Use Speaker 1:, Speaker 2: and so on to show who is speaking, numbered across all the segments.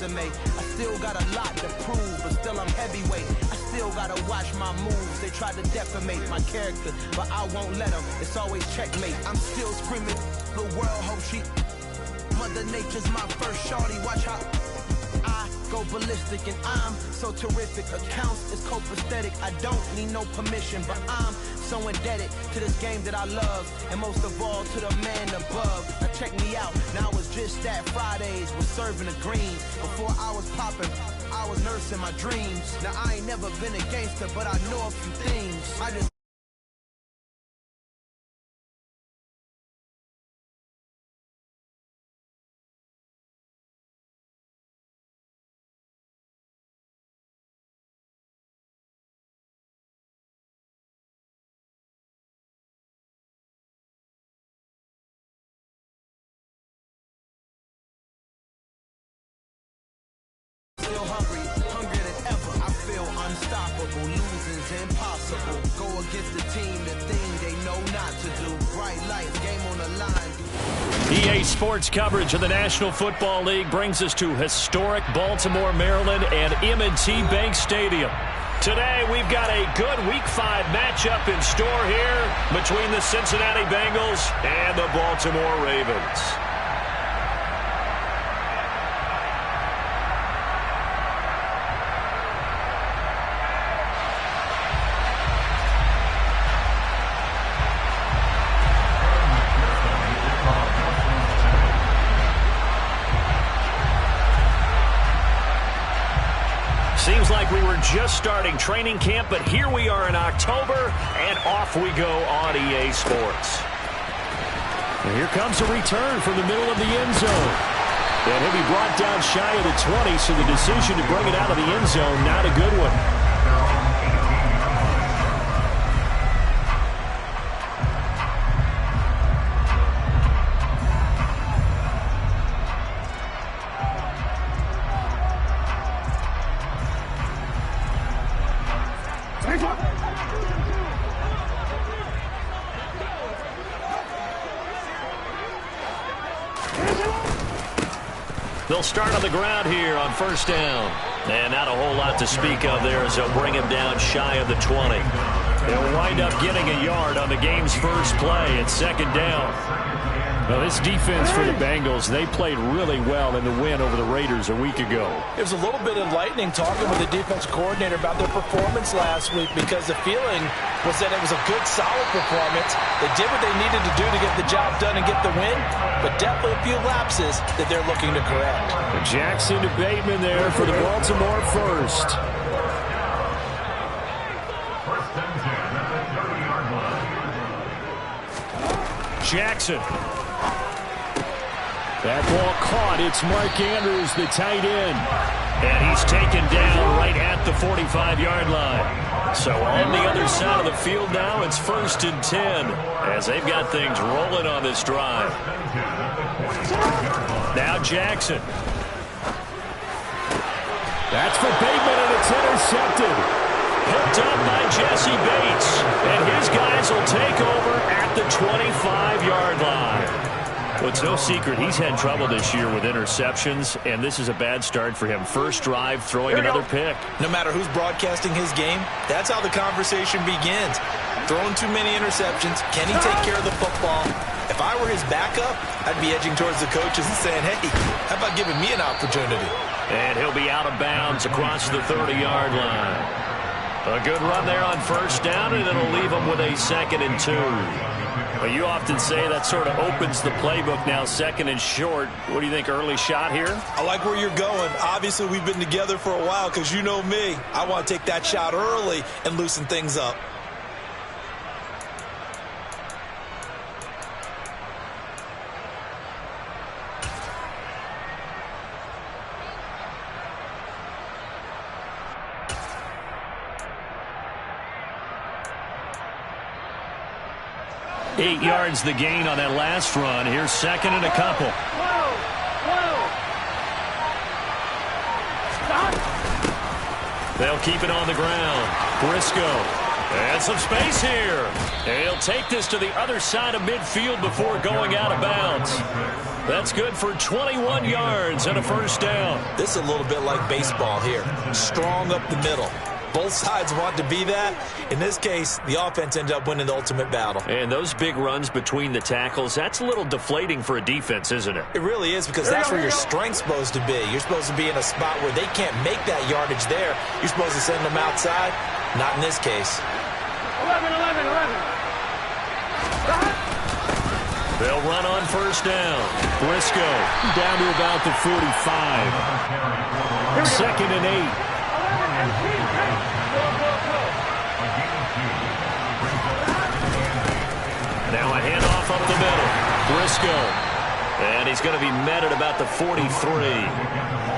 Speaker 1: resume. I still got a lot to prove, but still I'm heavyweight. I still gotta watch my moves. They try to defamate my character, but I won't let them. It's always checkmate. I'm still screaming, the world hope she... Mother Nature's my first shorty. Watch how I go ballistic, and I'm so terrific. Accounts is copacetic. I don't need no permission, but I'm so indebted to this game that I love, and most of all to the man above. Now check me out. Now it's just that Fridays was serving the green. Before I was popping, I was nursing my dreams. Now I ain't never been a gangster, but I know a few things. I just hungrier than ever. I feel unstoppable. Losing's impossible. Go against the team, the thing they know not to do. Bright lights, game on the line.
Speaker 2: EA Sports coverage of the National Football League brings us to historic Baltimore, Maryland and M.O.E.T. Bank Stadium. Today, we've got a good Week 5 matchup in store here between the Cincinnati Bengals and the Baltimore Ravens. Seems like we were just starting training camp, but here we are in October, and off we go on EA Sports.
Speaker 3: And here comes a return from the middle of the end zone. And he'll be brought down shy of the 20, so the decision to bring it out of the end zone, not a good one.
Speaker 2: They'll start on the ground here on first down. And not a whole lot to speak of there as they'll bring him down shy of the 20. They'll wind up getting a yard on the game's first play at second down.
Speaker 3: Well, this defense for the Bengals, they played really well in the win over the Raiders a week ago.
Speaker 4: It was a little bit enlightening talking with the defense coordinator about their performance last week, because the feeling was that it was a good, solid performance. They did what they needed to do to get the job done and get the win, but definitely a few lapses that they're looking to correct.
Speaker 3: Jackson to Bateman there for the Baltimore first. Jackson. That ball caught. It's Mark Andrews, the tight end.
Speaker 2: And he's taken down right at the 45-yard line. So on the other side of the field now, it's 1st and 10 as they've got things rolling on this drive. Now Jackson.
Speaker 3: That's for Bateman, and it's intercepted.
Speaker 2: Hooked up by Jesse Bates. And his guys will take over at the 25-yard line. Well, it's no secret he's had trouble this year with interceptions, and this is a bad start for him. First drive, throwing another pick.
Speaker 4: No matter who's broadcasting his game, that's how the conversation begins. Throwing too many interceptions. Can he take care of the football? If I were his backup, I'd be edging towards the coaches and saying, hey, how about giving me an opportunity?
Speaker 2: And he'll be out of bounds across the 30-yard line. A good run there on first down, and it'll leave him with a 2nd and 2. Well, you often say that sort of opens the playbook now, 2nd and short. What do you think, early shot here?
Speaker 4: I like where you're going. Obviously, we've been together for a while because you know me. I want to take that shot early and loosen things up.
Speaker 2: Eight yards the gain on that last run. Here's 2nd and a couple. They'll keep it on the ground. Briscoe. And some space here. They'll take this to the other side of midfield before going out of bounds. That's good for 21 yards and a first down.
Speaker 4: This is a little bit like baseball here. Strong up the middle. Both sides want to be that. In this case, the offense ended up winning the ultimate battle.
Speaker 2: And those big runs between the tackles, that's a little deflating for a defense, isn't it?
Speaker 4: It really is, because that's where your strength's supposed to be. You're supposed to be in a spot where they can't make that yardage there. You're supposed to send them outside. Not in this case.
Speaker 5: 11.
Speaker 2: They'll run on first down. Briscoe down to about the 45. 2nd and 8. Now a handoff up the middle. Briscoe. And he's going to be met at about the 43.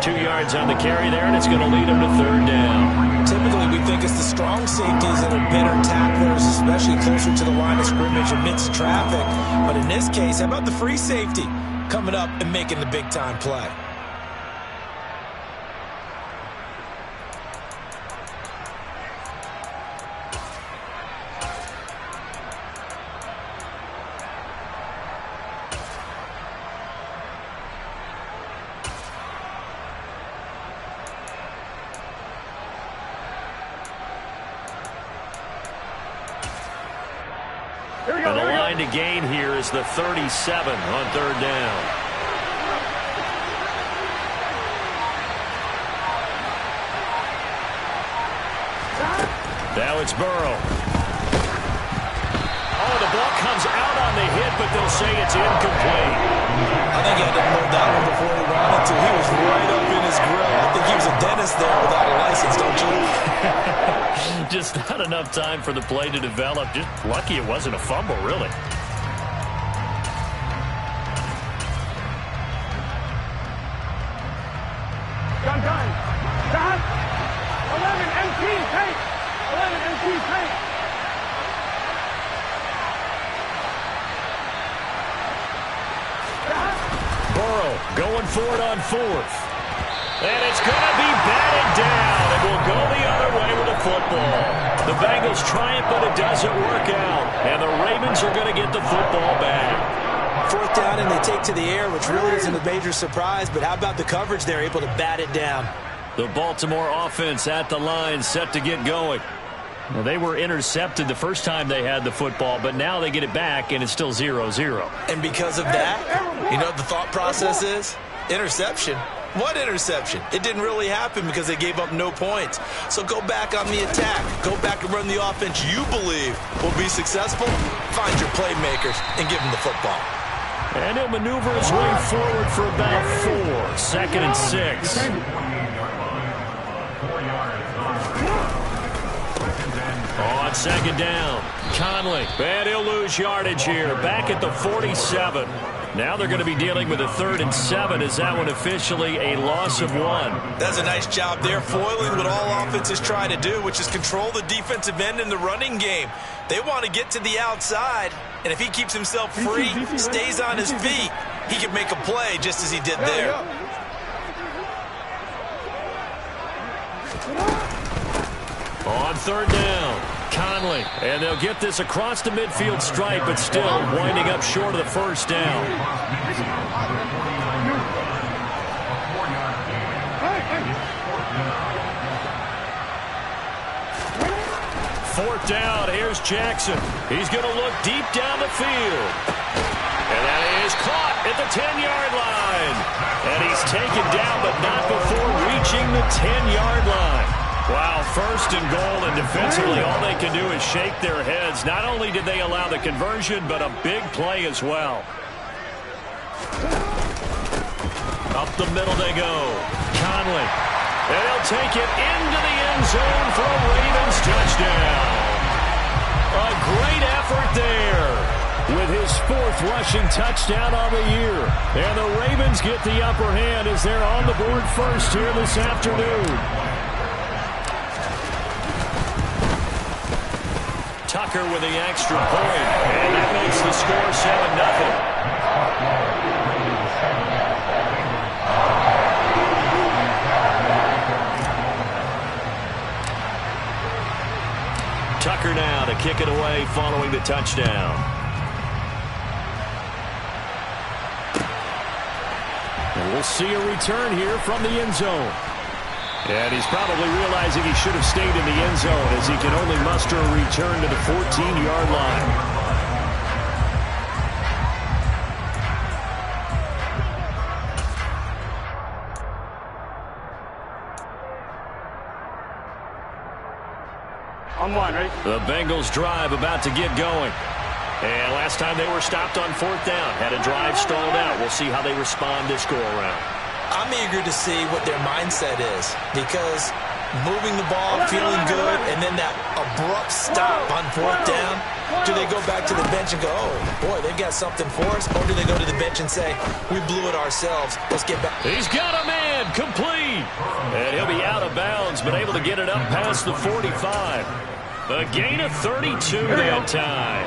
Speaker 2: 2 yards on the carry there, and it's going to lead him to 3rd down.
Speaker 4: Typically, we think it's the strong safeties that are better tacklers, especially closer to the line of scrimmage amidst traffic. But in this case, how about the free safety coming up and making the big-time play?
Speaker 2: And the line to gain here is the 37 on 3rd down. Now it's Burrow. Oh, the ball comes out on the hit, but they'll say it's incomplete.
Speaker 4: I think he had to hold that one before he wanted to. He was right up in his grill. I think he was a dentist there without a license, don't you?
Speaker 2: Just not enough time for the play to develop. Just lucky it wasn't a fumble, really.
Speaker 5: Gun. 11 MT tank. 11 MT tank.
Speaker 2: Burrow going for it on 4th. And it's going to be batted down, and we'll go the other way with the football. The Bengals try it, but it doesn't work out. And the Ravens are going to get the football back.
Speaker 4: 4th down, and they take to the air, which really isn't a major surprise. But how about the coverage there, able to bat it down?
Speaker 2: The Baltimore offense at the line, set to get going. Well, they were intercepted the first time they had the football, but now they get it back, and it's still 0-0.
Speaker 4: And because of that, you know what the thought process is? Interception. What interception? It didn't really happen because they gave up no points. So go back on the attack. Go back and run the offense you believe will be successful. Find your playmakers and give them the football.
Speaker 2: And he'll maneuver his way forward for about 4. 2nd and 6. On 2nd down, Conley. And he'll lose yardage here. Back at the 47. Now they're going to be dealing with a 3rd and 7. Is that one officially a loss of 1?
Speaker 4: That's a nice job there, foiling what all offenses try to do, which is control the defensive end in the running game. They want to get to the outside, and if he keeps himself free, stays on his feet, he can make a play just as he did there.
Speaker 2: On 3rd down, Conley. And they'll get this across the midfield stripe, but still winding up short of the first down. 4th down, here's Jackson. He's going to look deep down the field. And that is caught at the 10-yard line. And he's taken down, but not before reaching the 10-yard line. Wow, 1st and goal, and defensively all they can do is shake their heads. Not only did they allow the conversion, but a big play as well. Up the middle they go. Conley. And he'll take it into the end zone for a Ravens touchdown. A great effort there with his 4th rushing touchdown on the year. And the Ravens get the upper hand as they're on the board first here this afternoon. Tucker with the extra point, and that makes the score 7-0. Tucker now to kick it away following the touchdown.
Speaker 3: We'll see a return here from the end zone. And he's probably realizing he should have stayed in the end zone as he can only muster a return to the 14-yard line.
Speaker 5: On one, right?
Speaker 2: The Bengals drive about to get going. And last time they were stopped on 4th down. Had a drive stalled out. We'll see how they respond this go-around.
Speaker 4: I'm eager to see what their mindset is, because moving the ball, feeling good, and then that abrupt stop on 4th down, do they go back to the bench and go, oh, boy, they've got something for us, or do they go to the bench and say, we blew it ourselves, let's get back.
Speaker 2: He's got a man, complete. And he'll be out of bounds, but able to get it up past the 45. A gain of 32 that time.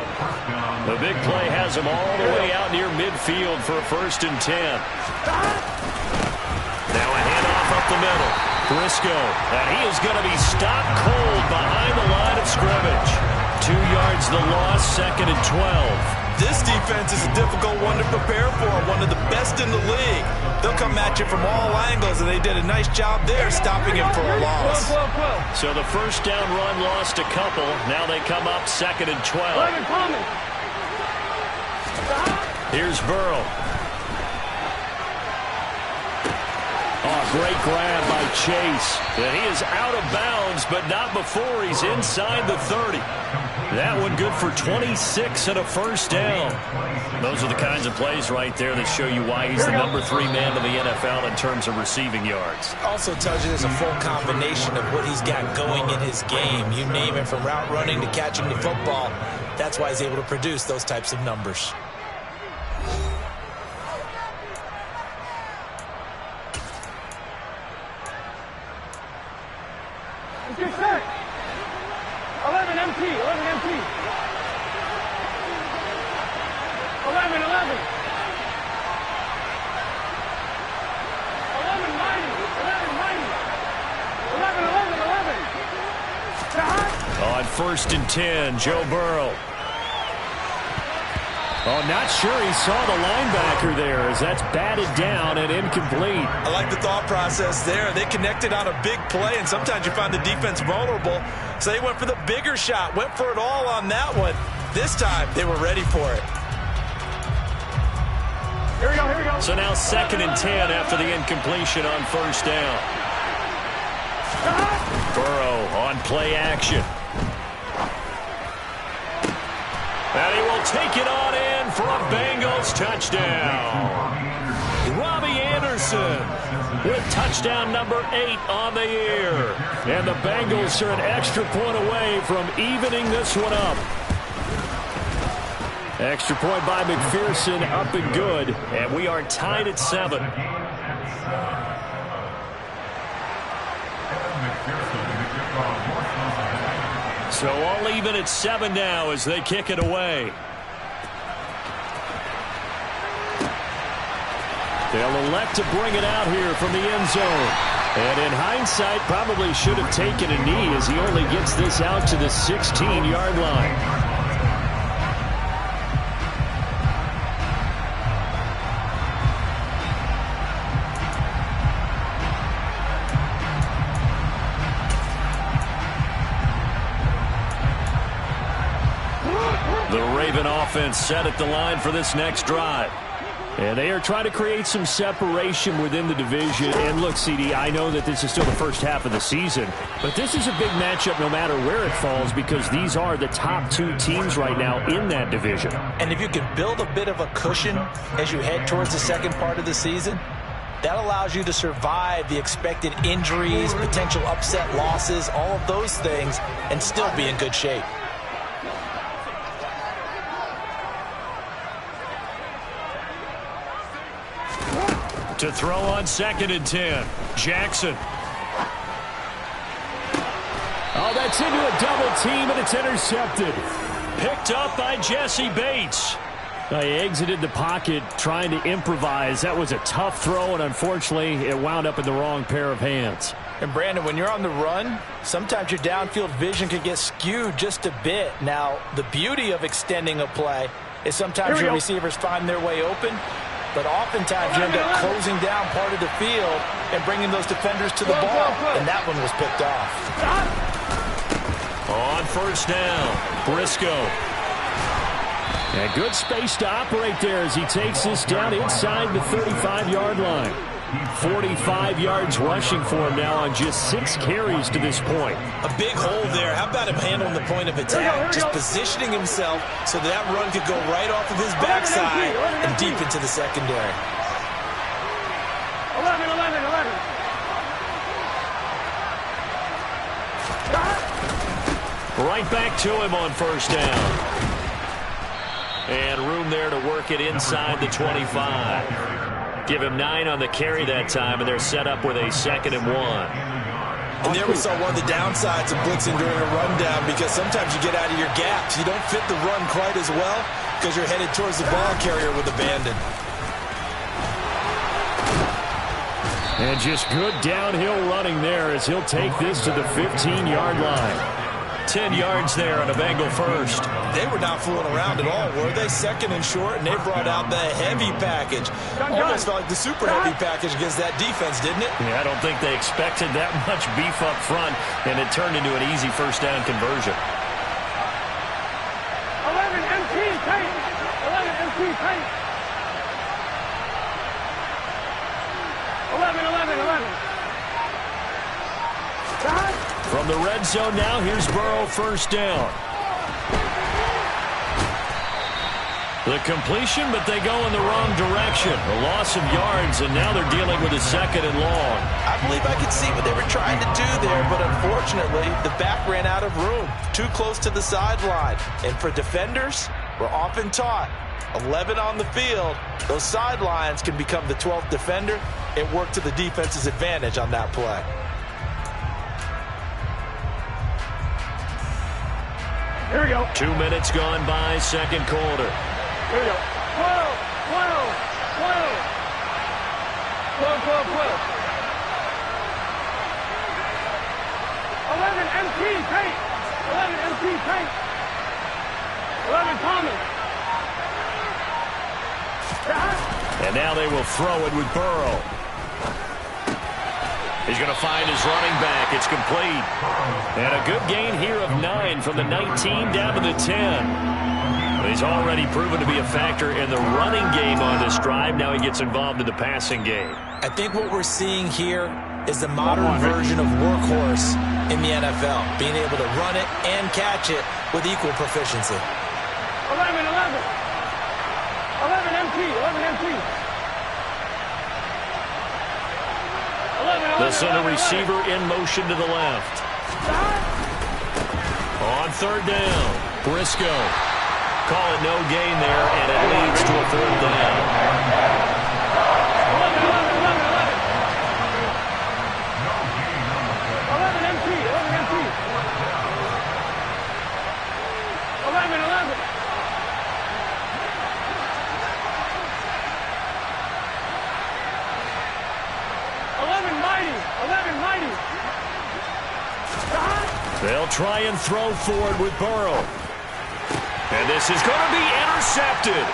Speaker 2: The big play has him all the way out near midfield for a 1st and 10. Now a handoff up the middle. Briscoe, and he is going to be stopped cold behind the line of scrimmage. 2 yards the loss, 2nd and 12.
Speaker 4: This defense is a difficult one to prepare for, one of the best in the league. They'll come at you from all angles, and they did a nice job there stopping him for a loss.
Speaker 2: So the 1st down run lost a couple. Now they come up 2nd and 12. Here's Burrow. Oh, great grab by Chase. And he is out of bounds, but not before he's inside the 30. That one good for 26 and a 1st down. Those are the kinds of plays right there that show you why he's the number 3 man in the NFL in terms of receiving yards.
Speaker 4: Also tells you there's a full combination of what he's got going in his game. You name it, from route running to catching the football. That's why he's able to produce those types of numbers.
Speaker 5: Get set. 11 MT, 11 MT. 11, 11. 11 mighty, 11 mighty. 11, 11, 11.
Speaker 2: On 1st and 10, Joe Burrow. Oh, not sure he saw the linebacker there, as that's batted down and incomplete.
Speaker 4: I like the thought process there. They connected on a big play, and sometimes you find the defense vulnerable. So they went for the bigger shot, went for it all on that one. This time, they were ready for it.
Speaker 5: Here we go, here we go.
Speaker 2: So now 2nd and 10 after the incompletion on 1st down. Burrow on play action. And he will take it on in for a Bengals touchdown. Robbie Anderson with touchdown number 8 on the year. And the Bengals are an extra point away from evening this one up. Extra point by McPherson, up and good. And we are tied at 7. So all even at 7 now as they kick it away. They'll elect to bring it out here from the end zone. And in hindsight, probably should have taken a knee as he only gets this out to the 16-yard line. The Raven offense set at the line for this next drive. And they are trying to create some separation within the division. And look, CD, I know that this is still the first half of the season, but this is a big matchup no matter where it falls, because these are the top 2 teams right now in that division.
Speaker 4: And if you can build a bit of a cushion as you head towards the second part of the season, that allows you to survive the expected injuries, potential upset losses, all of those things, and still be in good shape.
Speaker 2: To throw on 2nd and 10, Jackson.
Speaker 3: Oh, that's into a double team, and it's intercepted.
Speaker 2: Picked up by Jesse Bates.
Speaker 3: He exited the pocket trying to improvise. That was a tough throw, and unfortunately, it wound up in the wrong pair of hands.
Speaker 4: And Brandon, when you're on the run, sometimes your downfield vision can get skewed just a bit. Now, the beauty of extending a play is sometimes your receivers find their way open, but oftentimes you end up closing down part of the field and bringing those defenders to the ball, and that one was picked off.
Speaker 2: On first down, Briscoe. And good space to operate there as he takes this down inside the 35-yard line. 45 yards rushing for him now on just 6 carries to this point.
Speaker 4: A big hole there. How about him handling the point of attack? Just positioning himself so that run could go right off of his backside and deep into the secondary.
Speaker 5: 11, 11, 11.
Speaker 2: Right back to him on first down. And room there to work it inside the 25. Give him 9 on the carry that time, and they're set up with a 2nd and 1.
Speaker 4: And there we saw one of the downsides of blitzing during a rundown, because sometimes you get out of your gaps. You don't fit the run quite as well because you're headed towards the ball carrier with abandon.
Speaker 2: And just good downhill running there as he'll take this to the 15-yard line. 10 yards there on a Bengal first.
Speaker 4: They were not fooling around at all, were they? 2nd and short, and they brought out the heavy package. Almost felt like the super heavy package against that defense, didn't it?
Speaker 2: Yeah, I don't think they expected that much beef up front, and it turned into an easy first down conversion.
Speaker 5: 11 MT tight. 11 MT tight. 11, 11, 11.
Speaker 2: From the red zone now, here's Burrow, first down. The completion, but they go in the wrong direction. A loss of yards, and now they're dealing with a 2nd and long.
Speaker 4: I believe I could see what they were trying to do there, but unfortunately, the back ran out of room. Too close to the sideline. And for defenders, we're often taught, 11 on the field, those sidelines can become the 12th defender. It worked to the defense's advantage on that play.
Speaker 5: Here we go.
Speaker 2: 2 minutes gone by, second quarter.
Speaker 5: Here we go. 12, 12, 12. 12, 12, 12. 11 MT tight. 11 MT tight. 11 Thomas.
Speaker 2: And now they will throw it with Burrow. He's going to find his running back. It's complete. And a good gain here of 9 from the 19 down to the 10. He's already proven to be a factor in the running game on this drive. Now he gets involved in the passing game.
Speaker 4: I think what we're seeing here is the modern version of workhorse in the NFL, being able to run it and catch it with equal proficiency.
Speaker 5: 11, 11. 11 MT, 11 MT.
Speaker 2: The center receiver in motion to the left. On third down, Briscoe. Call it no gain there, and it leads to a 4th down.
Speaker 5: 11, 11, 11. 11 MT, 11 MT. 11, 11. 11 mighty, 11 mighty.
Speaker 2: They'll try and throw forward with Burrow. And this is going to be intercepted.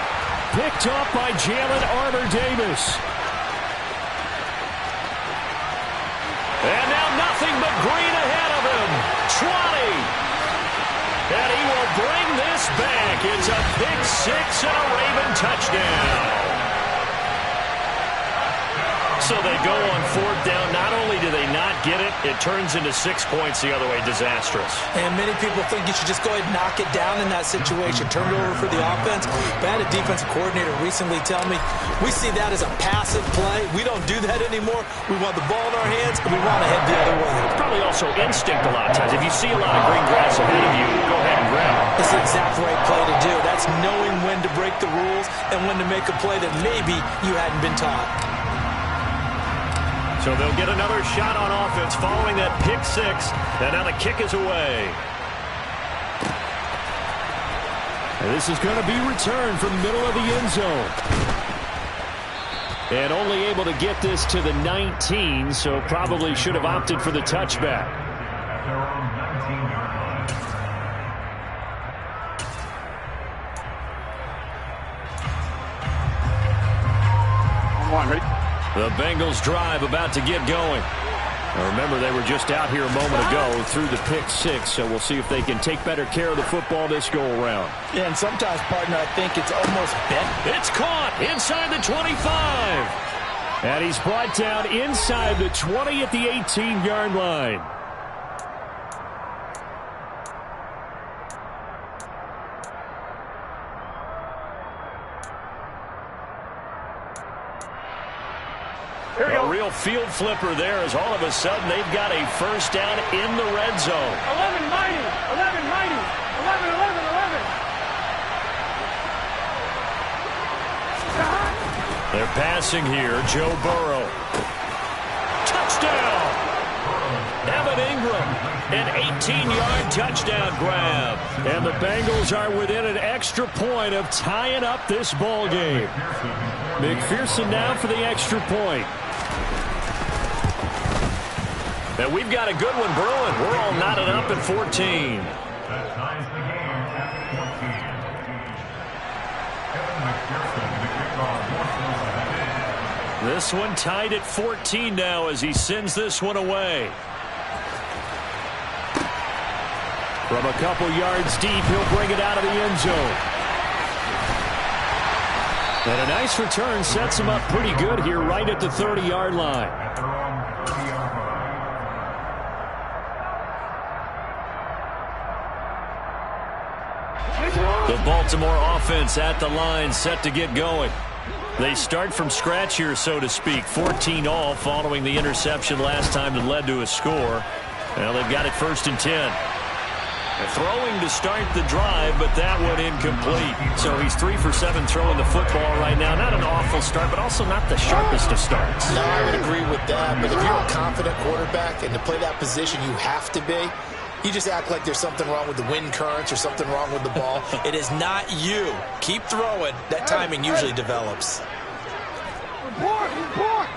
Speaker 2: Picked up by Jalen Armour-Davis. And now nothing but green ahead of him. 20. And he will bring this back. It's a pick 6 and a Raven touchdown. So they go on 4th down. Not only do they not get it, it turns into 6 points the other way. Disastrous.
Speaker 4: And many people think you should just go ahead and knock it down in that situation. Turn it over for the offense. But I had a defensive coordinator recently tell me, we see that as a passive play. We don't do that anymore. We want the ball in our hands, and we want to head the other way.
Speaker 2: It's probably also instinct a lot of times. If you see a lot of green grass ahead of you, go ahead and grab it.
Speaker 4: It's the exact right play to do. That's knowing when to break the rules and when to make a play that maybe you hadn't been taught.
Speaker 2: So they'll get another shot on offense following that pick 6. And now the kick is away. And this is going to be returned from the middle of the end zone. And only able to get this to the 19, so probably should have opted for the touchback.
Speaker 5: One, ready?
Speaker 2: The Bengals drive about to get going. Now remember, they were just out here a moment ago through the pick six, so we'll see if they can take better care of the football this go-around.
Speaker 4: Yeah, and sometimes, partner, I think it's almost better.
Speaker 2: It's caught inside the 25. And he's brought down inside the 20 at the 18-yard line. A real field flipper there as all of a sudden they've got a first down in the red zone.
Speaker 5: 11, mighty. 11, mighty. 11, 11, 11.
Speaker 2: They're passing here. Joe Burrow. Touchdown! Evan Ingram, an 18-yard touchdown grab. And the Bengals are within an extra point of tying up this ball game. McPherson now for the extra point. And we've got a good one brewing. We're all knotted up at 14. This one tied at 14 now as he sends this one away. From a couple yards deep, he'll bring it out of the end zone. And a nice return sets him up pretty good here right at the 30-yard line. The Baltimore offense at the line, set to get going. They start from scratch here, so to speak. 14 all following the interception last time that led to a score. Well, they've got it 1st and 10. They're throwing to start the drive, but that one incomplete. So he's 3 for 7 throwing the football right now. Not an awful start, but also not the sharpest of starts.
Speaker 4: No, I would agree with that. But if you're a confident quarterback and to play that position, you have to be. You just act like there's something wrong with the wind currents or something wrong with the ball. It is not you. Keep throwing. That timing usually develops.
Speaker 5: Report, report.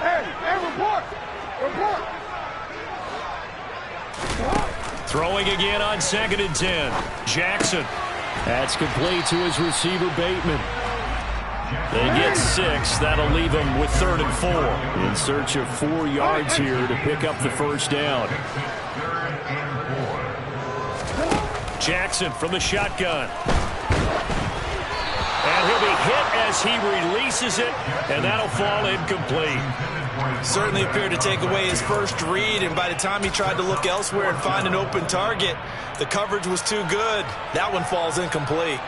Speaker 5: Hey, report. Report.
Speaker 2: Throwing again on 2nd and 10. Jackson. That's complete to his receiver, Bateman. They get 6. That'll leave them with 3rd and 4. In search of 4 yards here to pick up the first down. Jackson from the shotgun. And he'll be hit as he releases it, and that'll fall incomplete.
Speaker 4: Certainly appeared to take away his first read, and by the time he tried to look elsewhere and find an open target, the coverage was too good. That one falls incomplete.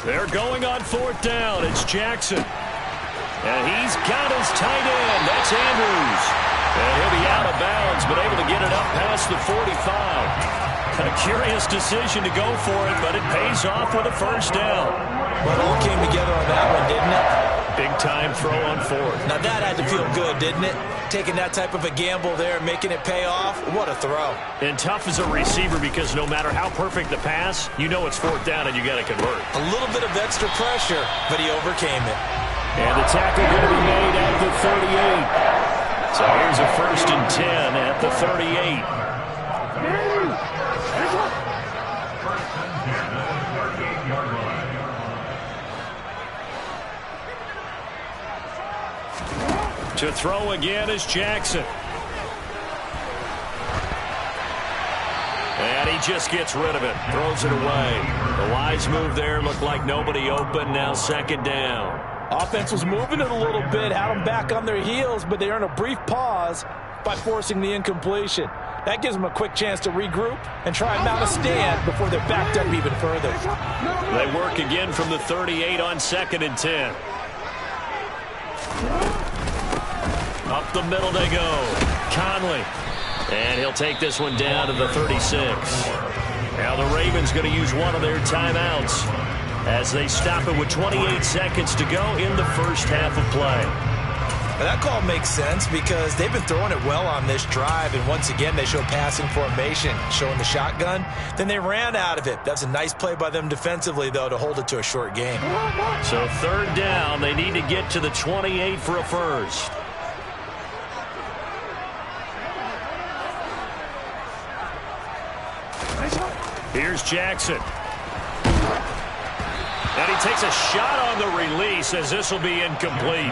Speaker 2: They're going on 4th down. It's Jackson. And he's got his tight end. That's Andrews. And he'll be out of bounds, but able to get it up past the 45. A curious decision to go for it, but it pays off with a first down.
Speaker 4: Well, it all came together on that one, didn't it?
Speaker 2: Big-time throw on 4th.
Speaker 4: Now that had to feel good, didn't it? Taking that type of a gamble there, making it pay off. What a throw.
Speaker 2: And tough as a receiver because no matter how perfect the pass, you know it's 4th down and you got to convert.
Speaker 4: A little bit of extra pressure, but he overcame it.
Speaker 2: And the tackle going to be made at the 38. So here's a 1st and 10 at the 38. To throw again is Jackson. And he just gets rid of it. Throws it away. The wise move there. Looked like nobody open. Now 2nd down.
Speaker 4: Offense was moving it a little bit. Had them back on their heels, but they earned a brief pause by forcing the incompletion. That gives them a quick chance to regroup and try and mount a stand before they're backed up even further.
Speaker 2: They work again from the 38 on 2nd and 10. Up the middle they go. Conley. And he'll take this one down to the 36. Now the Ravens going to use one of their timeouts as they stop it with 28 seconds to go in the first half of play.
Speaker 4: And that call makes sense because they've been throwing it well on this drive, and once again they show passing formation, showing the shotgun. Then they ran out of it. That's a nice play by them defensively, though, to hold it to a short game.
Speaker 2: So third down, they need to get to the 28 for a first. Here's Jackson. And he takes a shot on the release as this will be incomplete.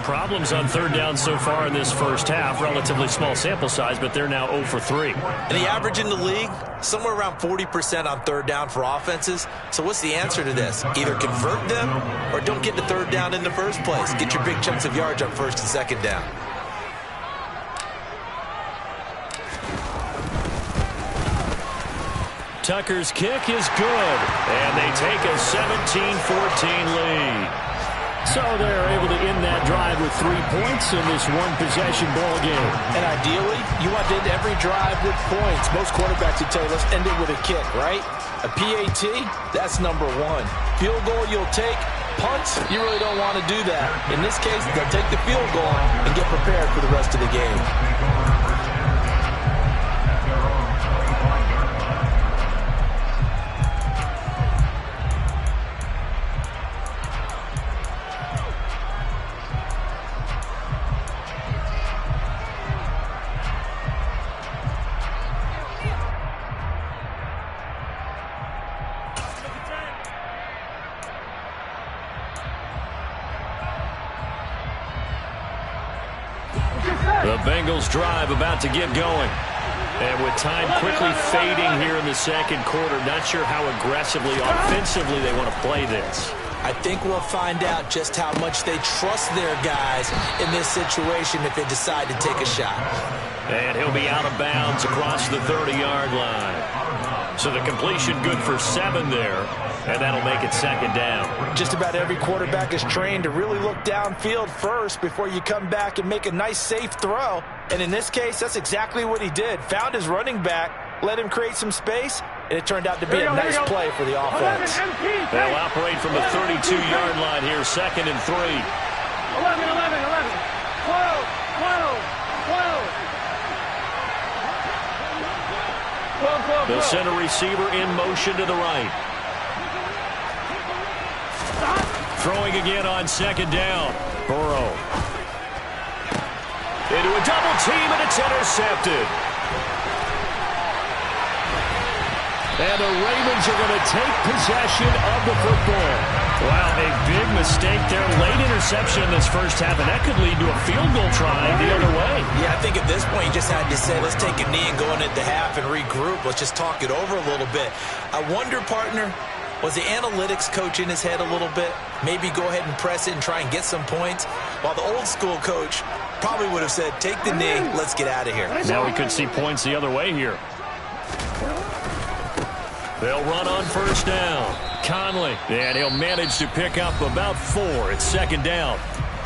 Speaker 2: Problems on third down so far in this first half. Relatively small sample size, but they're now 0 for 3.
Speaker 4: And the average in the league, somewhere around 40% on third down for offenses. So what's the answer to this? Either convert them or don't get to third down in the first place. Get your big chunks of yards on first and second down.
Speaker 2: Tucker's kick is good, and they take a 17-14 lead. So they're able to end that drive with 3 points in this one-possession ball game.
Speaker 4: And ideally, you want to end every drive with points. Most quarterbacks would tell you, let's end it with a kick, right? A PAT, that's number 1. Field goal you'll take. Punts, you really don't want to do that. In this case, they'll take the field goal and get prepared for the rest of the game.
Speaker 2: The Bengals drive about to get going. And with time quickly fading here in the second quarter, not sure how aggressively, offensively they want to play this.
Speaker 4: I think we'll find out just how much they trust their guys in this situation if they decide to take a shot.
Speaker 2: And he'll be out of bounds across the 30-yard line. So the completion good for 7 there, and that'll make it second down.
Speaker 4: Just about every quarterback is trained to really look downfield first before you come back and make a nice, safe throw. And in this case, that's exactly what he did. Found his running back, let him create some space, and it turned out to be a nice play for the offense.
Speaker 2: They'll operate from the 32-yard line here, 2nd and 3.
Speaker 5: 11, 12, 12.
Speaker 2: They'll send a receiver in motion to the right. Throwing again on 2nd down. Burrow. Into a double team, and it's intercepted. And the Ravens are going to take possession of the football. Wow, a big mistake there. Late interception in this first half, and that could lead to a field goal try the other way.
Speaker 4: Yeah, I think at this point you just had to say, let's take a knee and go into the half and regroup. Let's just talk it over a little bit. I wonder, partner, was the analytics coach in his head a little bit? Maybe go ahead and press it and try and get some points? While the old school coach probably would have said, take the knee, let's get out of here.
Speaker 2: Now we could see points the other way here. They'll run on first down. Conley, and he'll manage to pick up about 4. It's 2nd down.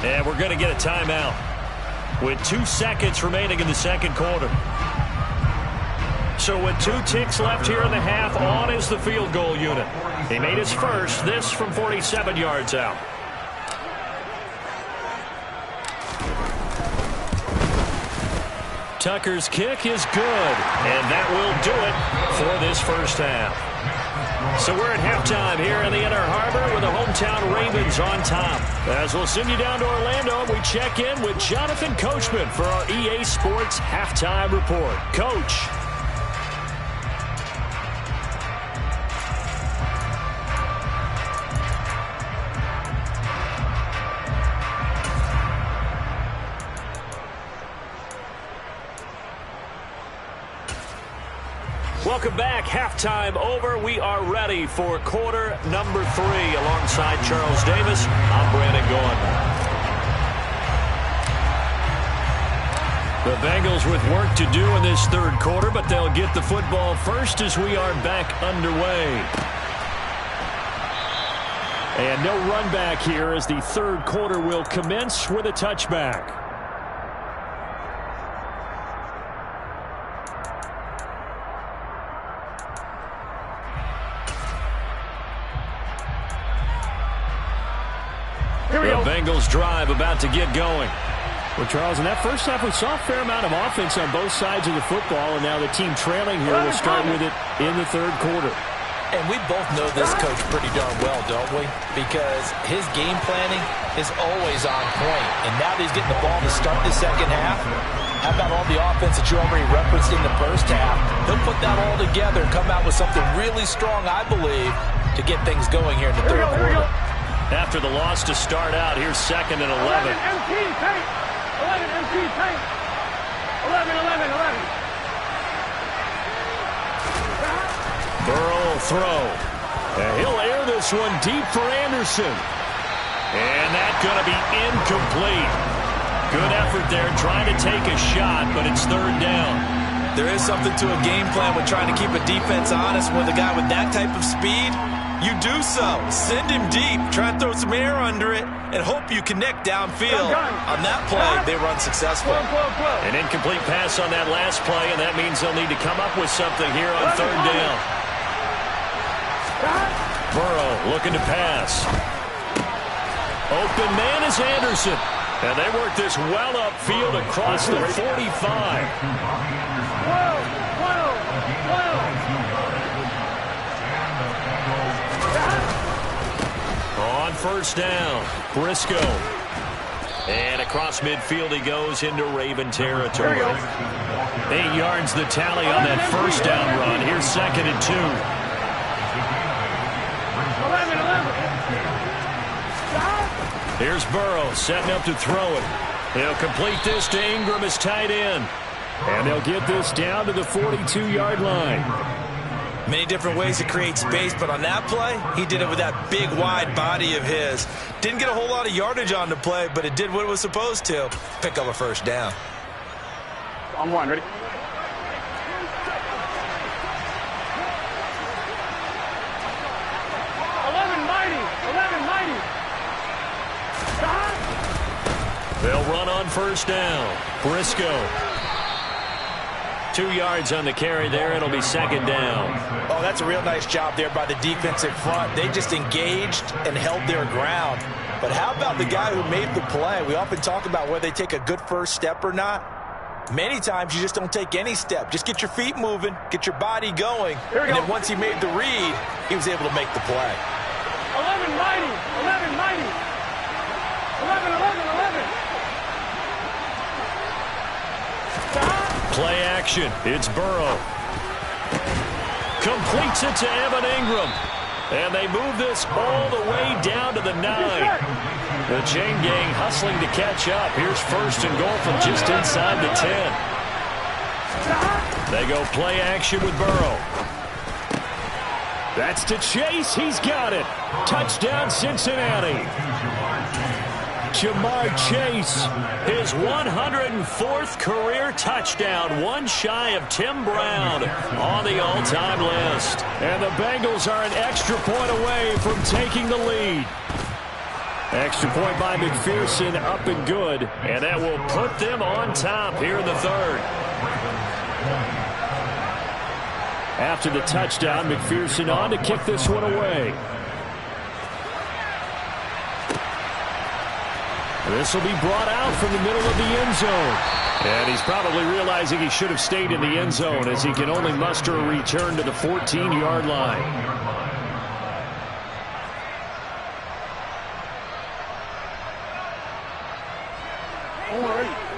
Speaker 2: And we're going to get a timeout with 2 seconds remaining in the second quarter. So with 2 ticks left here in the half, on is the field goal unit. He made his first, this from 47 yards out. Tucker's kick is good, and that will do it for this first half. So we're at halftime here in the Inner Harbor with the hometown Ravens on top. As we'll send you down to Orlando, we check in with Jonathan Coachman for our EA Sports Halftime Report. Coach. Welcome back. Halftime over. We are ready for quarter number 3. Alongside Charles Davis, I'm Brandon Gordon. The Bengals with work to do in this third quarter, but they'll get the football first as we are back underway. And no run back here as the third quarter will commence with a touchback. The Bengals drive about to get going.
Speaker 3: Well, Charles, in that first half, we saw a fair amount of offense on both sides of the football, and now the team trailing here will start with it in the third quarter.
Speaker 4: And we both know this coach pretty darn well, don't we? Because his game planning is always on point. And now that he's getting the ball to start the second half, how about all the offense that you already referenced in the first half? He'll put that all together and come out with something really strong, I believe, to get things going here in the third quarter.
Speaker 2: After the loss to start out, here's 2nd and 11.
Speaker 5: 11 MT tank. 11 MT tank. 11, 11, 11.
Speaker 2: Burrow will throw. And he'll air this one deep for Anderson. And that's going to be incomplete. Good effort there trying to take a shot, but it's third down.
Speaker 4: There is something to a game plan with trying to keep a defense honest with a guy with that type of speed. You do so. Send him deep. Try and throw some air under it and hope you connect downfield. On that play, they run successful.
Speaker 2: An incomplete pass on that last play, and that means they'll need to come up with something here on third down. Burrow looking to pass. Open man is Anderson. And they work this well upfield across the 45. On first down, Briscoe. And across midfield he goes into Raven territory. 8 yards the tally on that first down run. Here's 2nd and 2.
Speaker 5: 11, 11.
Speaker 2: Here's Burrow setting up to throw it. He'll complete this to Ingram as tight end. And they'll get this down to the 42-yard line.
Speaker 4: Many different ways to create space, but on that play, he did it with that big, wide body of his. Didn't get a whole lot of yardage on the play, but it did what it was supposed to. Pick up a first down.
Speaker 5: On one, ready?
Speaker 2: They'll run on first down. Briscoe. 2 yards on the carry there. It'll be 2nd down.
Speaker 4: Oh, that's a real nice job there by the defensive front. They just engaged and held their ground. But how about the guy who made the play? We often talk about whether they take a good first step or not. Many times you just don't take any step. Just get your feet moving, get your body going. And then once he made the read, he was able to make the play.
Speaker 5: 11 mighty, 11 mighty. 11, 11, 11.
Speaker 2: Play action. It's Burrow. Completes it to Evan Ingram. And they move this all the way down to the 9. The chain gang hustling to catch up. Here's 1st and goal from just inside the 10. They go play action with Burrow. That's to Chase. He's got it. Touchdown, Cincinnati. Jamar Chase, his 104th career touchdown, one shy of Tim Brown on the all-time list. And the Bengals are an extra point away from taking the lead. Extra point by McPherson, up and good, and that will put them on top here in the third. After the touchdown, McPherson on to kick this one away. This will be brought out from the middle of the end zone. And he's probably realizing he should have stayed in the end zone as he can only muster a return to the 14-yard line.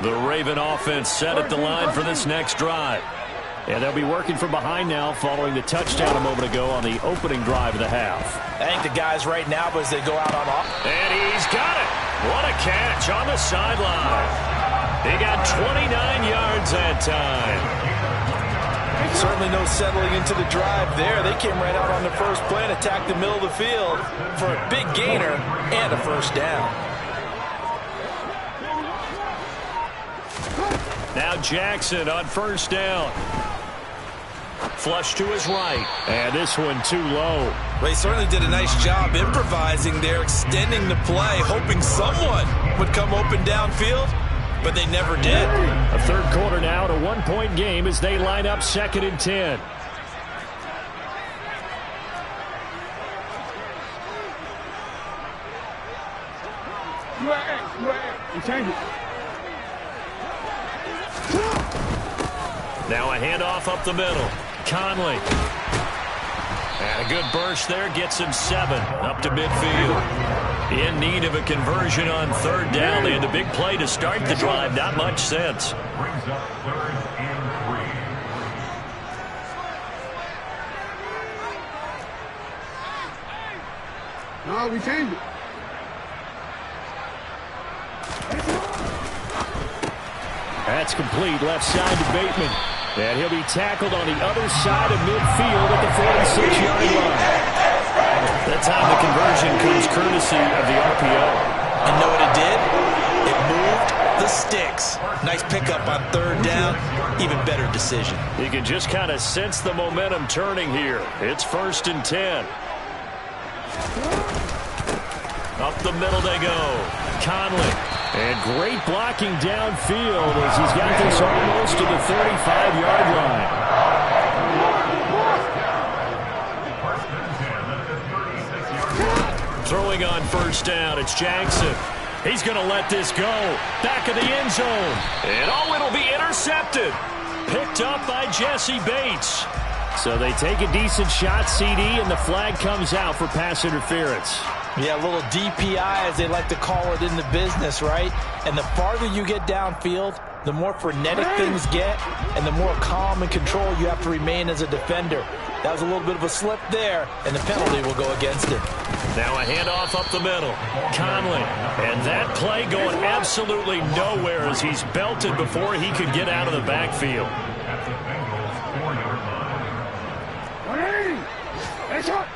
Speaker 2: The Raven offense set at the line for this next drive. And they'll be working from behind now following the touchdown a moment ago on the opening drive of the half.
Speaker 4: I think the guys right now as they go out on offense.
Speaker 2: And he's got it. What a catch on the sideline. He got 29 yards that time.
Speaker 4: Certainly no settling into the drive there. They came right out on the first play and attacked the middle of the field for a big gainer and a first down.
Speaker 2: Now Jackson on first down. Flush to his right. And this one too low.
Speaker 4: Well, he certainly did a nice job improvising there, extending the play, hoping someone would come open downfield, but they never did.
Speaker 2: A third quarter now, a one-point game as they line up 2nd and 10.
Speaker 5: You change it.
Speaker 2: Now a handoff up the middle. Conley. And a good burst there gets him 7 up to midfield. In need of a conversion on 3rd down. They had a big play to start the drive. Not much sense.
Speaker 6: Brings up 3rd and 3.
Speaker 5: No, we changed it.
Speaker 3: That's complete. Left side to Bateman. And he'll be tackled on the other side of midfield at the 46-yard line.
Speaker 2: That time the conversion comes courtesy of the RPO.
Speaker 4: And know what it did? It moved the sticks. Nice pickup on 3rd down. Even better decision.
Speaker 2: You can just kind of sense the momentum turning here. It's 1st and 10. Up the middle they go. Conley.
Speaker 3: And great blocking downfield as he's got this almost to the 35-yard line.
Speaker 2: Throwing on 1st down, it's Jackson. He's going to let this go. Back of the end zone. And it'll be intercepted. Picked up by Jesse Bates.
Speaker 3: So they take a decent shot, CD, and the flag comes out for pass interference.
Speaker 4: Yeah, a little DPI, as they like to call it in the business, right? And the farther you get downfield, the more frenetic things get, and the more calm and control you have to remain as a defender. That was a little bit of a slip there, and the penalty will go against it.
Speaker 2: Now a handoff up the middle. Conley. And that play going absolutely nowhere as he's belted before he could get out of the backfield.
Speaker 6: At the Bengals 4-yard line.
Speaker 5: 180. It's up.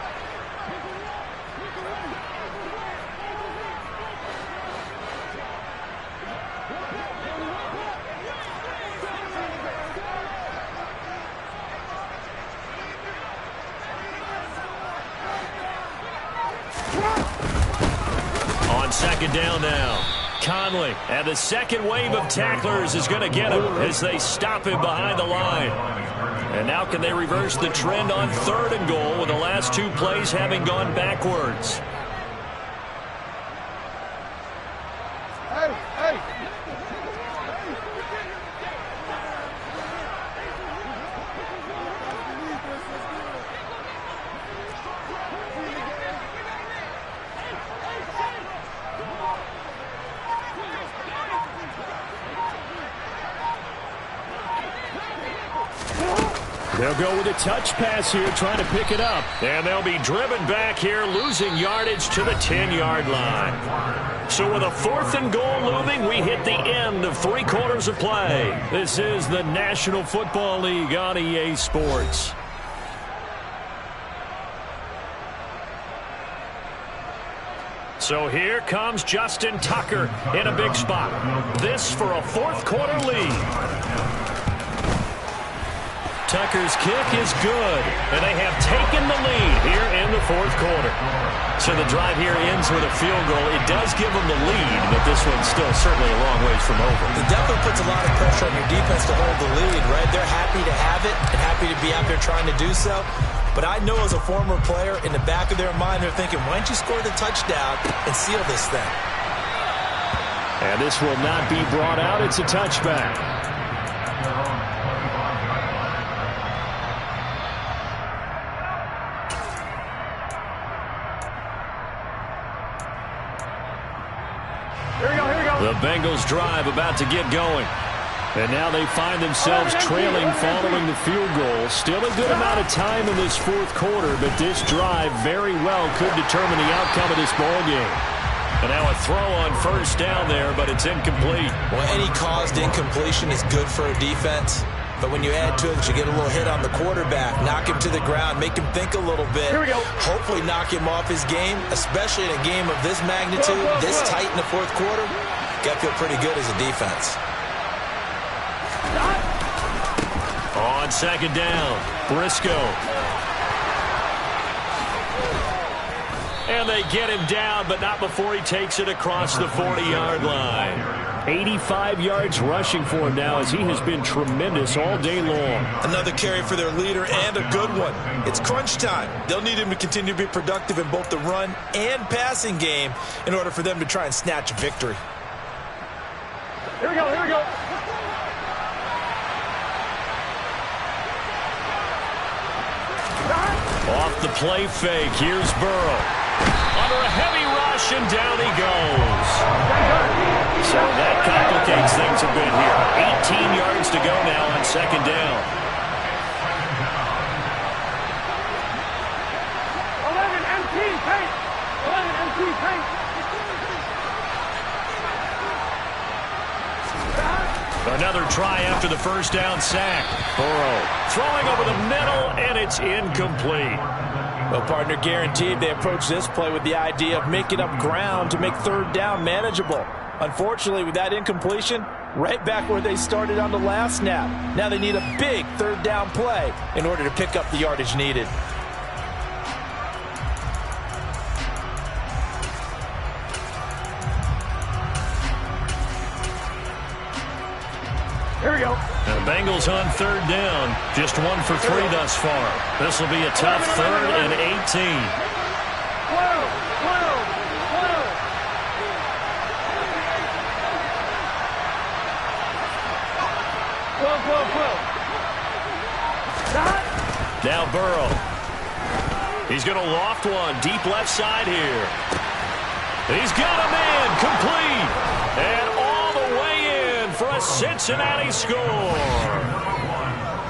Speaker 2: On 2nd down now. Conley, and the second wave of tacklers is going to get him as they stop him behind the line. And now can they reverse the trend on 3rd and goal with the last 2 plays having gone backwards?
Speaker 3: They'll go with a touch pass here, trying to pick it up.
Speaker 2: And they'll be driven back here, losing yardage to the 10-yard line. So with a 4th and goal looming, we hit the end of 3 quarters of play. This is the National Football League on EA Sports. So here comes Justin Tucker in a big spot. This for a 4th quarter lead. Tucker's kick is good, and they have taken the lead here in the 4th quarter. So the drive here ends with a field goal. It does give them the lead, but this one's still certainly a long ways from over.
Speaker 4: It definitely puts a lot of pressure on your defense to hold the lead, right? They're happy to have it and happy to be out there trying to do so. But I know as a former player, in the back of their mind, they're thinking, why don't you score the touchdown and seal this thing?
Speaker 3: And this will not be brought out. It's a touchback.
Speaker 2: The Bengals drive about to get going.
Speaker 3: And now they find themselves trailing following the field goal. Still a good amount of time in this 4th quarter, but this drive very well could determine the outcome of this ball game.
Speaker 2: And now a throw on 1st down there, but it's incomplete.
Speaker 4: Well, any caused incompletion is good for a defense. But when you add to it, you get a little hit on the quarterback, knock him to the ground, make him think a little bit.
Speaker 5: Here we go.
Speaker 4: Hopefully knock him off his game, especially in a game of this magnitude, this tight in the 4th quarter. Got to feel pretty good as a defense.
Speaker 2: On 2nd down, Briscoe. And they get him down, but not before he takes it across the 40-yard line.
Speaker 3: 85 yards rushing for him now as he has been tremendous all day long.
Speaker 4: Another carry for their leader and a good one. It's crunch time. They'll need him to continue to be productive in both the run and passing game in order for them to try and snatch a victory.
Speaker 5: Here we go, here we go.
Speaker 2: Off the play fake, here's Burrow. Under a heavy rush, and down he goes. So that complicates things a bit here. 18 yards to go now on second down.
Speaker 5: 11 MT paint. 11 MT paint.
Speaker 2: Another try after the first down sack. Burrow throwing over the middle, and it's incomplete.
Speaker 4: Well, partner, guaranteed they approach this play with the idea of making up ground to make third down manageable. Unfortunately, with that incompletion, right back where they started on the last snap. Now they need a big third down play in order to pick up the yardage needed.
Speaker 5: Here we go.
Speaker 2: The Bengals on third down. Just 1 for 3 thus far. This will be a tough third and 18.
Speaker 5: 12. 12. 12.
Speaker 2: Now Burrow. He's going to loft one. Deep left side here. He's got a man. Complete. And all the way in for a Cincinnati score.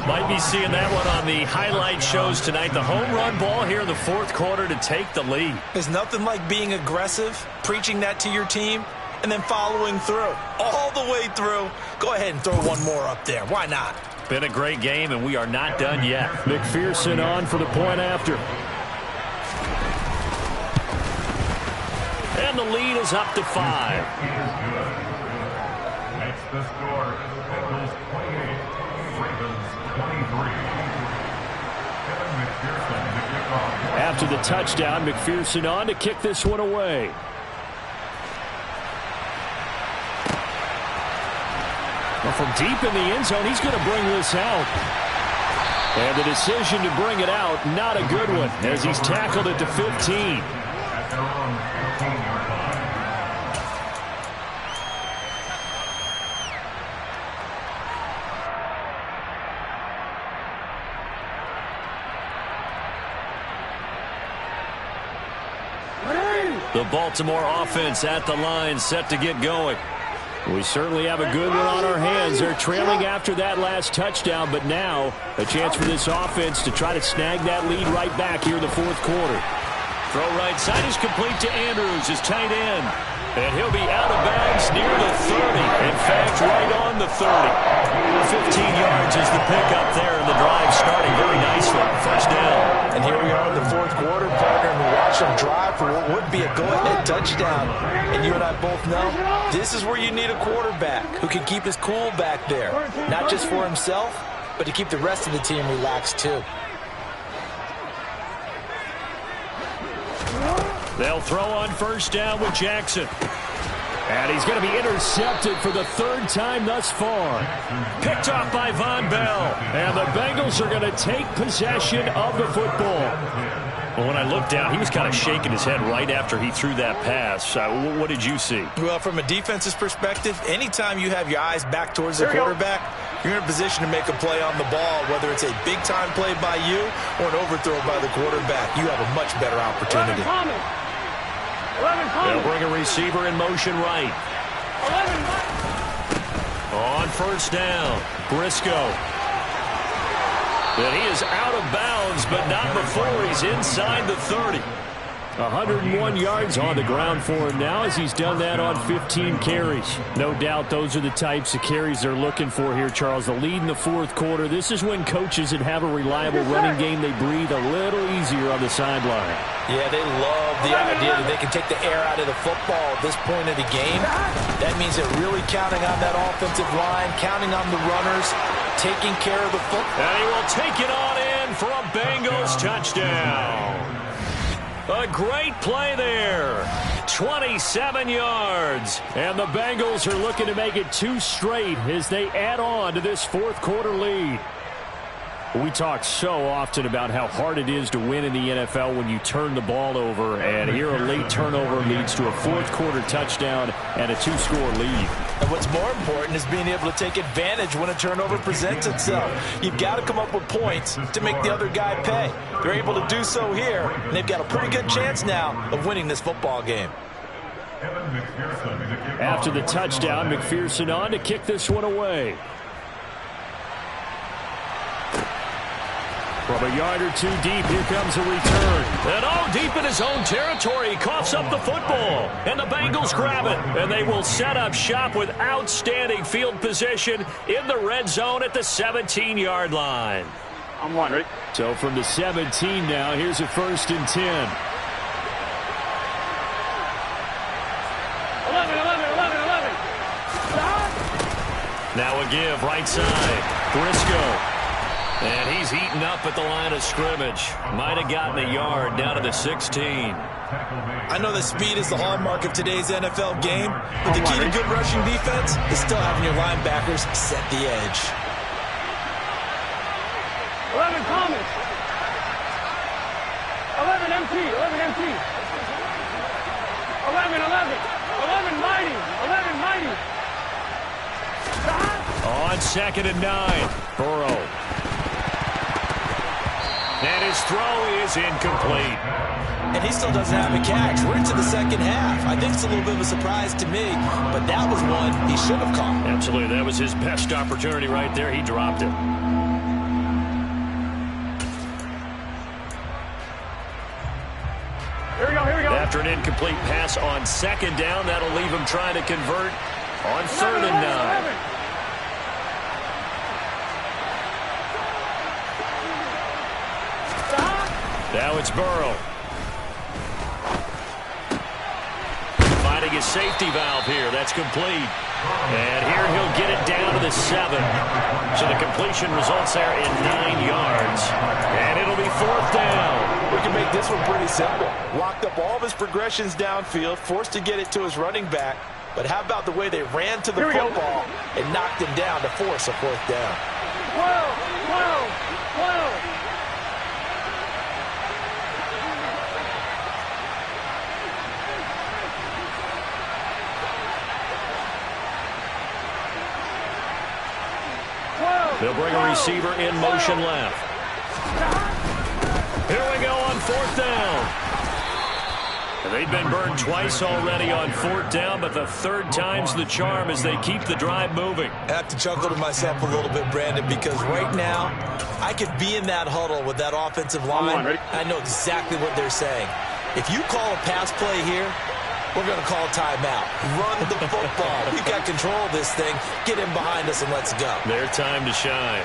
Speaker 2: Might be seeing that one on the highlight shows tonight. The home run ball here in the fourth quarter to take the lead.
Speaker 4: There's nothing like being aggressive, preaching that to your team, and then following through. All the way through. Go ahead and throw one more up there. Why not?
Speaker 2: Been a great game, and we are not done yet.
Speaker 3: McPherson on for the point after.
Speaker 2: And the lead is up to 5.
Speaker 6: That's the score. Bengals 28, Ravens 23. Kevin McPherson to kick off.
Speaker 3: After the touchdown, McPherson on to kick this one away. Well, from deep in the end zone, he's going to bring this out. And the decision to bring it out, not a good one, as he's tackled it to 15.
Speaker 6: At their own 15-yard line.
Speaker 2: The Baltimore offense at the line, set to get going.
Speaker 3: We certainly have a good one on our hands. They're trailing after that last touchdown, but now a chance for this offense to try to snag that lead right back here in the fourth quarter.
Speaker 2: Throw right side is complete to Andrews, his tight end. And he'll be out of bounds near the 30. In fact, right on the 30. 15 yards is the pickup there, and the drive starting very nicely. First down.
Speaker 4: And here we are in the fourth quarter, partner, and we watch them drive for what would be a go-ahead touchdown. And you and I both know this is where you need a quarterback who can keep his cool back there. Not just for himself, but to keep the rest of the team relaxed too.
Speaker 2: They'll throw on first down with Jackson.
Speaker 3: And he's going to be intercepted for the third time thus far.
Speaker 2: Picked off by Von Bell.
Speaker 3: And the Bengals are going to take possession of the football.
Speaker 2: Well, when I looked down, he was kind of shaking his head right after he threw that pass. What did you see?
Speaker 4: Well, from a defense's perspective, anytime you have your eyes back towards the quarterback, you're in a position to make a play on the ball, whether it's a big-time play by you or an overthrow by the quarterback. You have a much better opportunity.
Speaker 5: 11
Speaker 2: They'll bring a receiver in motion right.
Speaker 5: 11.
Speaker 2: On first down, Briscoe. And he is out of bounds, but not before he's inside the 30.
Speaker 3: 101 yards on the ground for him now as he's done that on 15 carries. No doubt those are the types of carries they're looking for here, Charles. The lead in the fourth quarter. This is when coaches that have a reliable running game, they breathe a little easier on the sideline.
Speaker 4: Yeah, they love the idea that they can take the air out of the football at this point of the game. That means they're really counting on that offensive line, counting on the runners, taking care of the football.
Speaker 2: And he will take it on in for a Bengals touchdown. A great play there. 27 yards.
Speaker 3: And the Bengals are looking to make it 2 straight as they add on to this fourth quarter lead. We talk so often about how hard it is to win in the NFL when you turn the ball over. And here a late turnover leads to a fourth quarter touchdown and a 2-score lead.
Speaker 4: And what's more important is being able to take advantage when a turnover presents itself. You've got to come up with points to make the other guy pay. They're able to do so here, and they've got a pretty good chance now of winning this football game.
Speaker 3: After the touchdown, McPherson on to kick this one away. From a yard or two deep, here comes a return.
Speaker 2: And all deep in his own territory, he coughs up the football. And the Bengals grab it. And they will set up shop with outstanding field position in the red zone at the 17-yard line.
Speaker 5: I'm one, ready?
Speaker 3: So from the 17 now, here's a 1st and 10.
Speaker 5: 11.
Speaker 2: Now a give, right side. Briscoe. And he's eaten up at the line of scrimmage. Might have gotten a yard down to the 16.
Speaker 4: I know that speed is the hallmark of today's NFL game, but the key to good rushing defense is still having your linebackers set the edge.
Speaker 5: 11 Thomas. 11 MT. 11 Mighty. 11 Mighty.
Speaker 2: On 2nd and 9. Burrow. And his throw is incomplete.
Speaker 4: And he still doesn't have a catch. We're into the second half. I think it's a little bit of a surprise to me, but that was one he should have caught.
Speaker 2: Absolutely. That was his best opportunity right there. He dropped it.
Speaker 5: Here we go.
Speaker 2: After an incomplete pass on 2nd down, that'll leave him trying to convert on 3rd and 9. Now it's Burrow. Finding his safety valve here. That's complete. And here he'll get it down to the 7. So the completion results there in 9 yards. And it'll be 4th down.
Speaker 4: We can make this one pretty simple. Locked up all of his progressions downfield, forced to get it to his running back. But how about the way they ran to the football and knocked him down to force a 4th down?
Speaker 5: 12.
Speaker 2: They'll bring a receiver in motion left. Here we go on 4th down. They've been burned twice already on 4th down, but the 3rd time's the charm as they keep the drive moving.
Speaker 4: I have to chuckle to myself a little bit, Brandon, because right now I could be in that huddle with that offensive line. I know exactly what they're saying. If you call a pass play here, we're going to call timeout. Run the football. We've got control of this thing. Get in behind us and let's go.
Speaker 2: Their time to shine.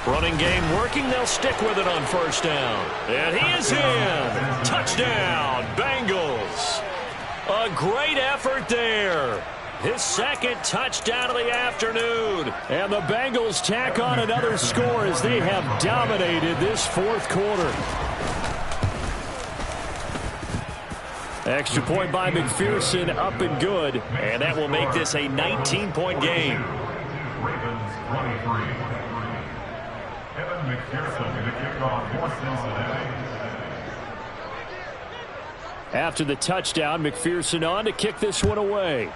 Speaker 2: Running game working. They'll stick with it on 1st down. And he is in. Touchdown, Bengals. A great effort there. His 2nd touchdown of the afternoon.
Speaker 3: And the Bengals tack on another score as they have dominated this 4th quarter. Extra point by McPherson, up and good. And that will make this a 19-point game.
Speaker 6: Ravens 23. Evan McPherson, the kickoff for Cincinnati.
Speaker 3: After the touchdown, McPherson on to kick this one away.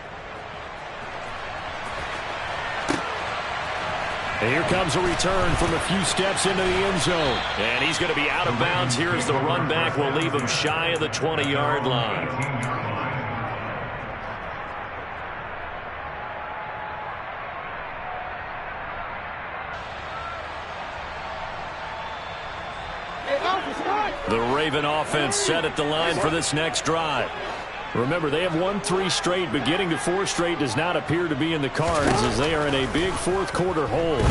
Speaker 3: And here comes a return from a few steps into the end zone.
Speaker 2: And he's going to be out of bounds here as the run back will leave him shy of the 20-yard line. The Raven offense set at the line for this next drive. Remember, they have won 3 straight, but getting to 4 straight does not appear to be in the cards as they are in a big 4th quarter hole.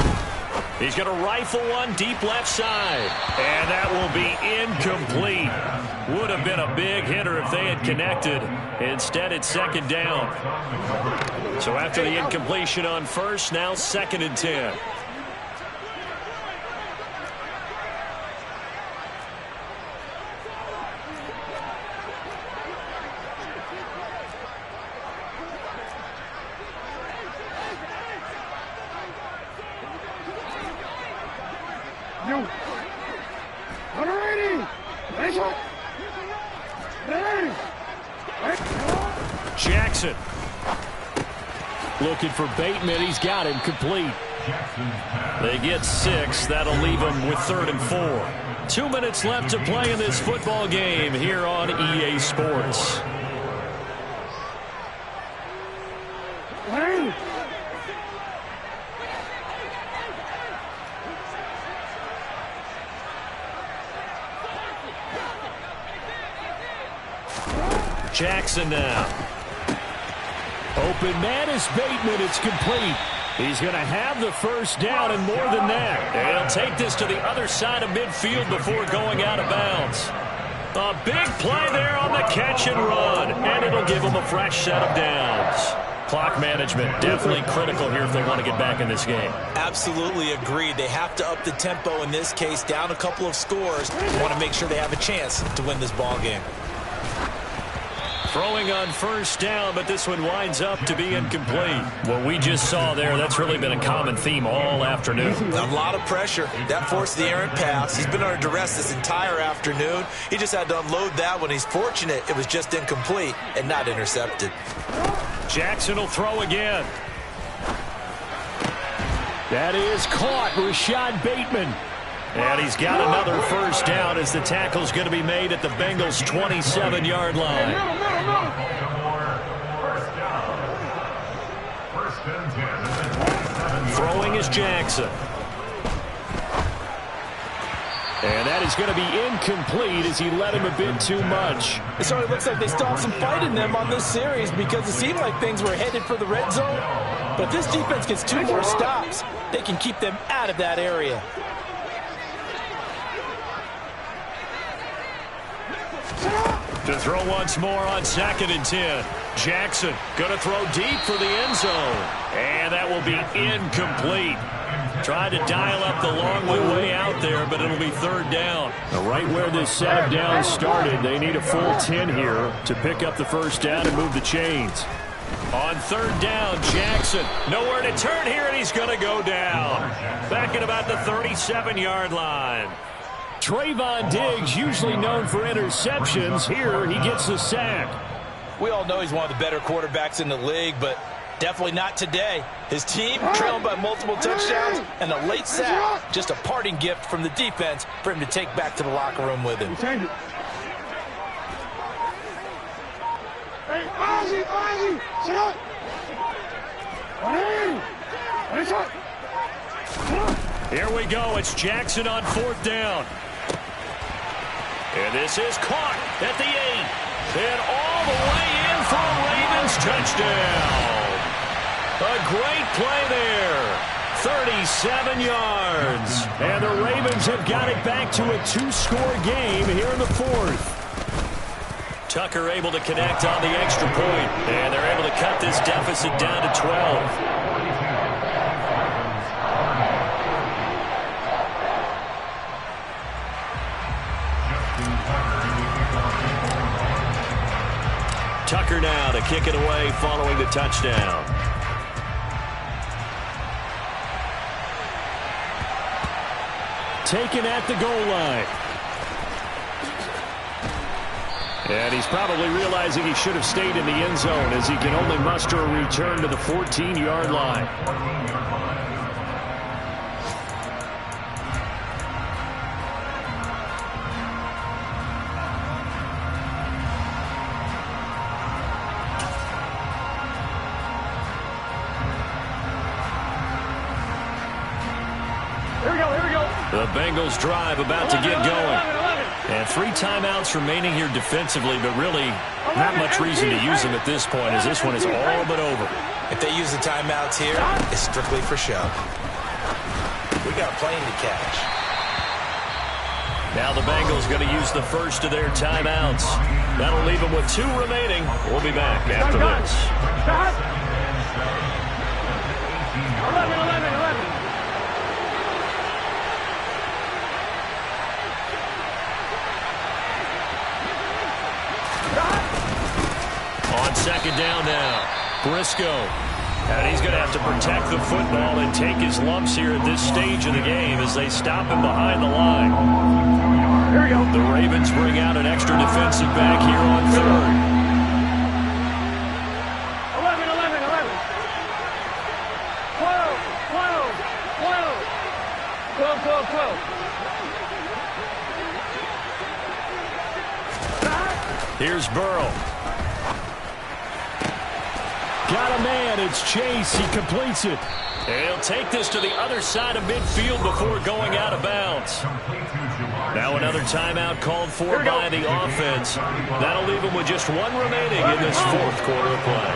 Speaker 2: He's going to rifle one deep left side. And that will be incomplete. Would have been a big hitter if they had connected. Instead, it's 2nd down. So after the incompletion on 1st, now 2nd and 10.
Speaker 3: Jackson. Looking for Bateman. He's got him complete.
Speaker 2: They get 6. That'll leave them with 3rd and 4. 2 minutes left to play in this football game here on EA Sports. Jackson now.
Speaker 3: Open man is Bateman. It's complete. He's going to have the first down and more than that.
Speaker 2: They'll take this to the other side of midfield before going out of bounds. A big play there on the catch and run, and it'll give them a fresh set of downs. Clock management definitely critical here if they want to get back in this game.
Speaker 4: Absolutely agreed. They have to up the tempo in this case, down a couple of scores. They want to make sure they have a chance to win this ball game.
Speaker 2: Throwing on first down, but this one winds up to be incomplete. What we just saw there, that's really been a common theme all afternoon.
Speaker 4: A lot of pressure. That forced the errant pass. He's been under duress this entire afternoon. He just had to unload that one. He's fortunate it was just incomplete and not intercepted.
Speaker 2: Jackson will throw again.
Speaker 3: That is caught. Rashad Bateman.
Speaker 2: And he's got another first down as the tackle's going to be made at the Bengals' 27-yard line. Throwing is Jackson.
Speaker 3: And that is going to be incomplete as he let him a bit too much.
Speaker 4: It certainly looks like they still have some fight in them on this series because it seemed like things were headed for the red zone. But if this defense gets 2 more stops, they can keep them out of that area.
Speaker 2: To throw once more on 2nd and 10. Jackson going to throw deep for the end zone. And that will be incomplete. Tried to dial up the long way out there, but it'll be 3rd down.
Speaker 3: Right where this set of downs started, they need a full 10 here to pick up the first down and move the chains.
Speaker 2: On 3rd down, Jackson nowhere to turn here, and he's going to go down. Back at about the 37-yard line.
Speaker 3: Trayvon Diggs, usually known for interceptions. Here, he gets the sack.
Speaker 4: We all know he's one of the better quarterbacks in the league, but definitely not today. His team trailing by multiple touchdowns, and a late sack, just a parting gift from the defense for him to take back to the locker room with him.
Speaker 2: Here we go. It's Jackson on 4th down. And this is caught at the 8. And all the way in for a Ravens touchdown. A great play there. 37 yards.
Speaker 3: And the Ravens have got it back to a 2-score game here in the 4th.
Speaker 2: Tucker able to connect on the extra point. And they're able to cut this deficit down to 12. Tucker now to kick it away following the touchdown.
Speaker 3: Taken at the goal line. And he's probably realizing he should have stayed in the end zone as he can only muster a return to the 14-yard line.
Speaker 2: The Bengals drive about to get going. And 3 timeouts remaining here defensively, but really not much reason to use them at this point as this one is all but over.
Speaker 4: If they use the timeouts here, it's strictly for show. We got a plane to catch.
Speaker 2: Now the Bengals going to use the first of their timeouts. That'll leave them with 2 remaining. We'll be back after this.
Speaker 5: 11.
Speaker 2: On 2nd down now, Briscoe. And he's going to have to protect the football and take his lumps here at this stage of the game as they stop him behind the line.
Speaker 5: we go.
Speaker 2: The Ravens bring out an extra defensive back here on third.
Speaker 5: 11, 11, 11. 12, 12, 12. 12, 12, 12.
Speaker 2: Here's Burrow.
Speaker 3: Got a man. It's Chase. He completes it.
Speaker 2: He'll take this to the other side of midfield before going out of bounds. Now another timeout called for by the offense. That'll leave him with just one remaining in this fourth quarter of play.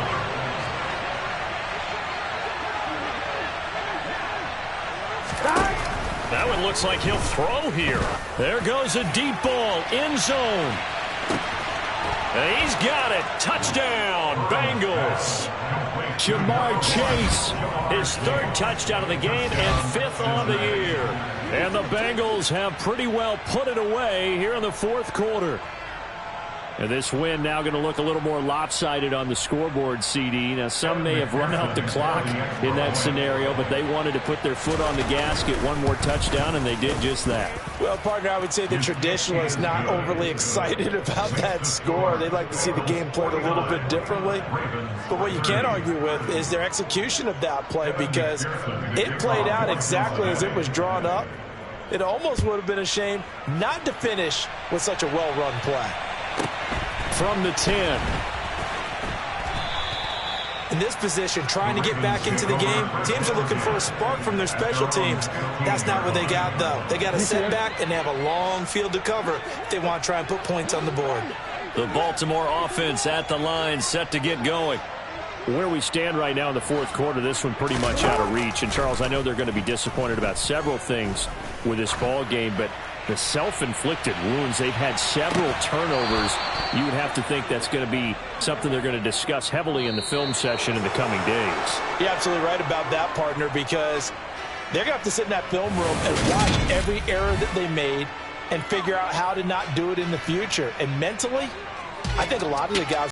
Speaker 2: That one looks like he'll throw here.
Speaker 3: There goes a deep ball. End zone.
Speaker 2: And he's got it. Touchdown, Bengals.
Speaker 3: Jamar Chase.
Speaker 2: His third touchdown of the game and fifth on the year.
Speaker 3: And the Bengals have pretty well put it away here in the fourth quarter. And this win now going to look a little more lopsided on the scoreboard, CD. Now, some may have run out the clock in that scenario, but they wanted to put their foot on the gas, get one more touchdown, and they did just that.
Speaker 4: Well, partner, I would say the traditionalists not overly excited about that score. They'd like to see the game played a little bit differently. But what you can't argue with is their execution of that play, because it played out exactly as it was drawn up. It almost would have been a shame not to finish with such a well-run play.
Speaker 3: From the 10.
Speaker 4: In this position, trying to get back into the game, teams are looking for a spark from their special teams. That's not what they got, though. They got a setback, and they have a long field to cover if they want to try and put points on the board.
Speaker 2: The Baltimore offense at the line, set to get going.
Speaker 3: Where we stand right now in the fourth quarter, this one pretty much out of reach. And, Charles, I know they're going to be disappointed about several things with this ball game, but the self-inflicted wounds, they've had several turnovers. You would have to think that's going to be something they're going to discuss heavily in the film session in the coming days.
Speaker 4: You're absolutely right about that, partner, because they're going to have to sit in that film room and watch every error that they made and figure out how to not do it in the future. And mentally, I think a lot of the guys